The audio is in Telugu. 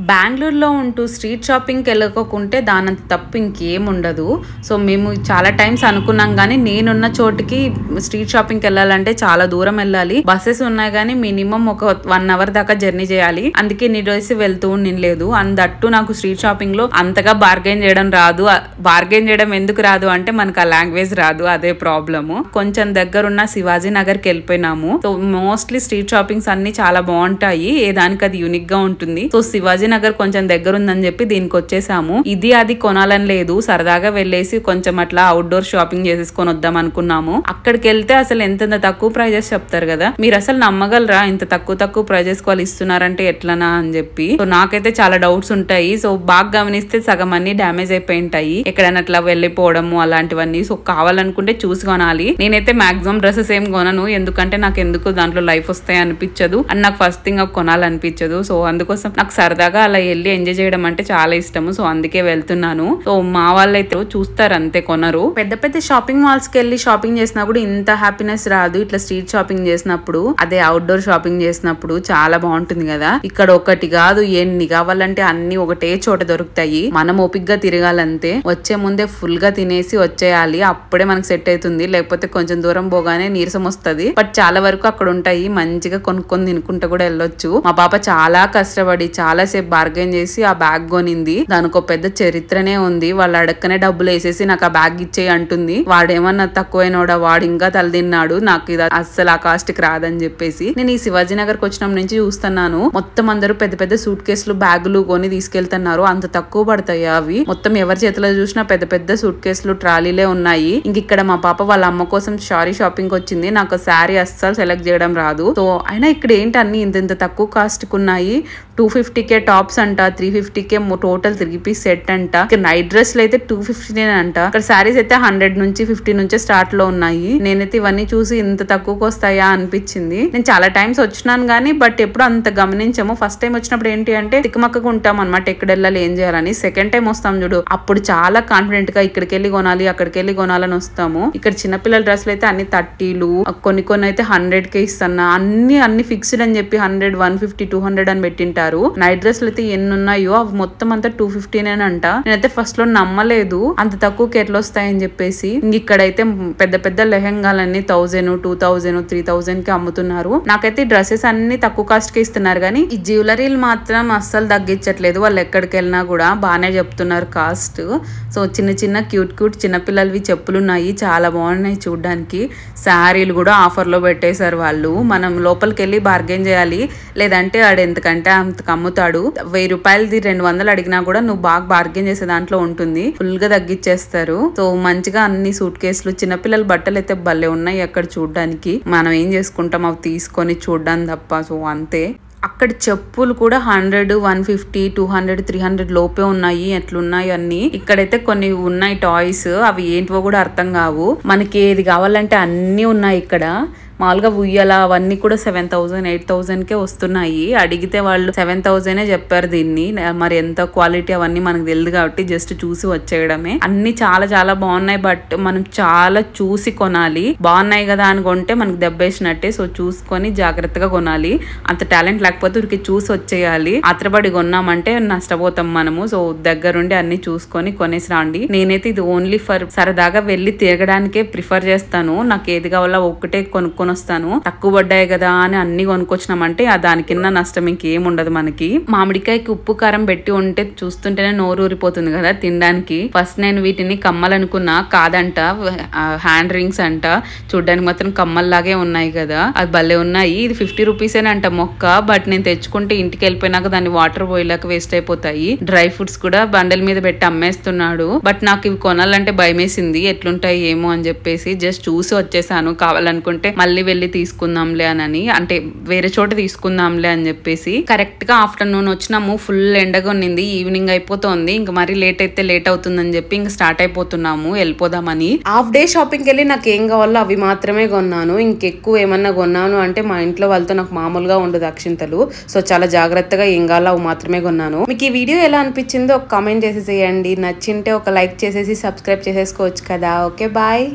బెంగళూరులో ఉంటూ స్ట్రీట్ షాపింగ్కి వెళ్ళకోకుంటే దానంత తప్పు ఇంకేం ఉండదు. సో మేము చాలా టైమ్స్ అనుకున్నాం కానీ నేనున్న చోటుకి స్ట్రీట్ షాపింగ్కి వెళ్ళాలంటే చాలా దూరం వెళ్ళాలి. బస్సెస్ ఉన్నాయి కానీ మినిమం ఒక 1 hour దాకా జర్నీ చేయాలి. అందుకే నిడేసి వెళ్తూ నిలేదు. అందట్టు నాకు స్ట్రీట్ షాపింగ్ లో అంతగా బార్గెన్ చేయడం రాదు. బార్గెన్ చేయడం ఎందుకు రాదు అంటే మనకు ఆ లాంగ్వేజ్ రాదు, అదే ప్రాబ్లము. కొంచెం దగ్గరున్న శివాజీ నగర్ కి వెళ్ళిపోయినాము. సో మోస్ట్లీ స్ట్రీట్ షాపింగ్స్ అన్ని చాలా బాగుంటాయి, ఏ దానికి అది యూనిక్ గా ఉంటుంది. సో శివాజీ నగర్ కొంచెం దగ్గర ఉందని చెప్పి దీనికి వచ్చేసాము. ఇది అది కొనాలని లేదు, సరదాగా వెళ్ళేసి కొంచెం అట్లా అవుట్డోర్ షాపింగ్ చేసేసుకొని వద్దాం అనుకున్నాము. అక్కడికి వెళ్తే అసలు ఎంత తక్కువ ప్రైజెస్ చెప్తారు కదా, మీరు అసలు నమ్మగలరా ఇంత తక్కువ ప్రైజెస్ వాళ్ళు ఇస్తున్నారంటే ఎట్లనా అని చెప్పి. సో నాకైతే చాలా డౌట్స్ ఉంటాయి. సో బాగా గమనిస్తే సగం అన్ని డ్యామేజ్ అయిపోయి ఉంటాయి, ఎక్కడైనా అట్లా వెళ్ళిపోవడము అలాంటివన్నీ. సో కావాలనుకుంటే చూసి కొనాలి. నేనైతే మాక్సిమం డ్రెస్సెస్ ఏం కొనను, ఎందుకంటే నాకు ఎందుకు దాంట్లో లైఫ్ వస్తాయి అనిపించదు అండ్ నాకు ఫస్ట్ థింగ్ కొనాలనిపించదు. సో అందుకోసం నాకు సరదాగా అలా వెళ్ళి ఎంజాయ్ చేయడం అంటే చాలా ఇష్టము. సో అందుకే వెళ్తున్నాను. సో మా వాళ్ళైతే చూస్తారు అంతే, కొనరు. పెద్ద పెద్ద షాపింగ్ మాల్స్ కి వెళ్ళి షాపింగ్ చేసినా కూడా ఇంత హ్యాపీనెస్ రాదు. ఇట్లా స్ట్రీట్ షాపింగ్ చేసినప్పుడు, అదే అవుట్డోర్ షాపింగ్ చేసినప్పుడు చాలా బాగుంటుంది కదా. ఇక్కడ ఒకటి కాదు, ఎన్ని కావాలంటే అన్ని ఒకటే చోట దొరుకుతాయి. మనం ఓపిక్ గా తిరగాలంతే. వచ్చే ముందే ఫుల్ గా తినేసి వచ్చేయాలి, అప్పుడే మనకు సెట్ అవుతుంది. లేకపోతే కొంచెం దూరం పోగానే నీరసం వస్తుంది. బట్ చాలా వరకు అక్కడ ఉంటాయి, మంచిగా కొనుక్కొని తినుకుంటూ కూడా వెళ్ళొచ్చు. మా పాప చాలా కష్టపడి చాలా సేపు బార్గెన్ చేసి ఆ బ్యాగ్ కొనింది. దానికి ఒక పెద్ద చరిత్రనే ఉంది. వాళ్ళు అడక్కనే డబ్బులు వేసేసి నాకు ఆ బ్యాగ్ ఇచ్చేయి అంటుంది. వాడేమన్నా తక్కువైనోడా, వాడు ఇంకా తలదిన్నాడు, నాకు ఇది అస్సలు ఆ కాస్ట్ కి రాదని చెప్పేసి. నేను ఈ శివాజీ నగర్ కి వచ్చిన నుంచి చూస్తున్నాను, మొత్తం అందరూ పెద్ద పెద్ద సూట్ కేసులు బ్యాగులు కొని తీసుకెళ్తున్నారు. అంత తక్కువ పడతాయి అవి. మొత్తం ఎవరి చేతిలో చూసినా పెద్ద పెద్ద సూట్ కేసులు ట్రాలీలే ఉన్నాయి. ఇంక ఇక్కడ మా పాప వాళ్ళ అమ్మ కోసం శారీ షాపింగ్ వచ్చింది. నాకు శారీ అస్సలు సెలెక్ట్ చేయడం రాదు. సో అయినా ఇక్కడ ఏంటి అన్ని ఇంత తక్కువ కాస్ట్ కు ఉన్నాయి. 250K టాప్స్ అంట, 350K టోటల్ 3 పీస్ సెట్ అంట. ఇక్కడ నైట్ డ్రెస్లు అయితే 250 అంట. ఇక్కడ శారీస్ అయితే 100 నుంచి 50 నుంచే స్టార్ట్ లో ఉన్నాయి. నేనైతే ఇవన్నీ చూసి ఇంత తక్కువకి వస్తాయా అనిపించింది. నేను చాలా టైమ్స్ వచ్చినాను కానీ బట్ ఎప్పుడు అంత గమనించాము. ఫస్ట్ టైం వచ్చినప్పుడు ఏంటి అంటే తిక్కమక్కగా ఉంటాం అనమాట, ఎక్కడ వెళ్ళాలి ఏం చేయాలని. సెకండ్ టైం వస్తాం చూడు, అప్పుడు చాలా కాన్ఫిడెంట్ గా ఇక్కడికి వెళ్ళి కొనాలి అక్కడికి వెళ్ళి కొనాలని వస్తాము. ఇక్కడ చిన్నపిల్లల డ్రెస్లు అయితే అన్ని 30లు, కొన్ని అయితే 100K ఇస్తున్నా. అన్ని ఫిక్స్డ్ అని చెప్పి 100, 150, 200 అని పెట్టింటారు. నైట్ డ్రెస్లు అయితే ఎన్ని ఉన్నాయో అవి మొత్తం అంతా 250 అంట. నేనైతే ఫస్ట్ లో నమ్మలేదు అంత తక్కువకి ఎట్లా వస్తాయని చెప్పేసి. ఇక్కడైతే పెద్ద పెద్ద లెహంగాలన్నీ 1000, 2000, 3000 కి అమ్ముతున్నారు. నాకైతే డ్రెస్సెస్ అన్ని తక్కువ కాస్ట్ కి ఇస్తున్నారు కానీ ఈ జ్యువెలరీలు మాత్రం అస్సలు తగ్గించట్లేదు. వాళ్ళు ఎక్కడికి వెళ్ళినా కూడా బాగానే చెప్తున్నారు కాస్ట్. సో చిన్న క్యూట్ చిన్నపిల్లలవి చెప్పులు ఉన్నాయి, చాలా బాగున్నాయి చూడడానికి. శారీలు కూడా ఆఫర్ లో పెట్టేశారు వాళ్ళు. మనం లోపలికి వెళ్ళి బార్గెన్ చేయాలి, లేదంటే ఆడు ఎంతకంటే అంతకు అమ్ముతాడు. 1000 రూపాయలది 200 అడిగినా కూడా నువ్వు బాగా బార్గెన్ చేసే దాంట్లో ఉంటుంది, ఫుల్ గా తగ్గించేస్తారు. సో మంచిగా అన్ని సూట్ కేసులు, చిన్నపిల్లల బట్టలు అయితే భలే ఉన్నాయి అక్కడ చూడడానికి. మనం ఏం చేసుకుంటాం అవి తీసుకొని చూడడం తప్ప. సో అంతే. అక్కడ చెప్పులు కూడా 100, 150, 200, 300 లోపే ఉన్నాయి. ఎట్లున్నాయి అన్ని. ఇక్కడైతే కొన్ని ఉన్నాయి టాయ్స్, అవి ఏంటివో కూడా అర్థం కావు. మనకి ఏది కావాలంటే అన్ని ఉన్నాయి ఇక్కడ. మామూలుగా ఉయ్యాల అవన్నీ కూడా 7000, 8000 కే వస్తున్నాయి. అడిగితే వాళ్ళు 7000 చెప్పారు దీన్ని. మరి ఎంత క్వాలిటీ అవన్నీ మనకు తెలియదు కాబట్టి జస్ట్ చూసి వచ్చేయడమే. అన్ని చాలా బాగున్నాయి, బట్ మనం చాలా చూసి కొనాలి. బాగున్నాయి కదా అని కొంటే మనకు దెబ్బేసినట్టే. సో చూసుకొని జాగ్రత్తగా కొనాలి. అంత టాలెంట్ లేకపోతే ఉరికి చూసి వచ్చేయాలి. ఆత్రపడి కొన్నామంటే నష్టపోతాం మనము. సో దగ్గరుండి అన్ని చూసుకొని కొనేసి రండి. నేనైతే ఇది ఓన్లీ ఫర్ సరదాగా వెళ్ళి తిరగడానికే ప్రిఫర్ చేస్తాను. నాకు ఏది కావాలో ఒక్కటే కొనుక్కొని వస్తాను. తక్కువ పడ్డాయి కదా అని అన్ని కొనుక్కొచ్చినామంటే దాని కింద నష్టం ఇంకేం ఉండదు మనకి. మామిడికాయకి ఉప్పు కారం పెట్టి ఉంటే చూస్తుంటేనే నోరు ఊరిపోతుంది కదా తినడానికి. ఫస్ట్ నేను వీటిని కమ్మలు అనుకున్నా, కాదంట హ్యాండ్ రింగ్స్ అంట. చూడ్డానికి మాత్రం కమ్మల్లాగే ఉన్నాయి కదా, అది భలే ఉన్నాయి. ఇది 50 రూపీసేనంట మొక్క. బట్ నేను తెచ్చుకుంటే ఇంటికి వెళ్ళిపోయినాక దాన్ని వాటర్ పోయేలాక వేస్ట్ అయిపోతాయి. డ్రై ఫ్రూట్స్ కూడా బండల మీద పెట్టి అమ్మేస్తున్నాడు. బట్ నాకు ఇవి కొనాలంటే భయమేసింది, ఎట్లుంటాయి ఏమో అని చెప్పేసి జస్ట్ చూసి వచ్చేసాను. కావాలనుకుంటే మళ్ళీ వెళ్ళి తీసుకుందాంలే అని, అంటే వేరే చోట తీసుకుందాంలే అని చెప్పేసి. కరెక్ట్ గా ఆఫ్టర్నూన్ వచ్చినాము. ఫుల్ ఎండగా ఉన్నింది, ఈవినింగ్ అయిపోతుంది. ఇంకా మరి లేట్ అయితే లేట్ అవుతుందని చెప్పి ఇంకా స్టార్ట్ అయిపోతున్నాము వెళ్ళిపోదామని. హాఫ్ డే షాపింగ్ వెళ్ళి నాకు ఏం కావాలో అవి మాత్రమే కొన్నాను. ఇంకెక్కువ ఏమన్నా కొన్నాను అంటే మా ఇంట్లో వాళ్ళతో నాకు మామూలుగా ఉండదు అక్షింతలు. సో చాలా జాగ్రత్తగా ఏం కావాలో అవి మాత్రమే కొన్నాను. మీకు ఈ వీడియో ఎలా అనిపించిందో ఒక కామెంట్ చేసేసేయండి. నచ్చింటే ఒక లైక్ చేసేసి సబ్స్క్రైబ్ చేసేసుకోవచ్చు కదా. Okay bye.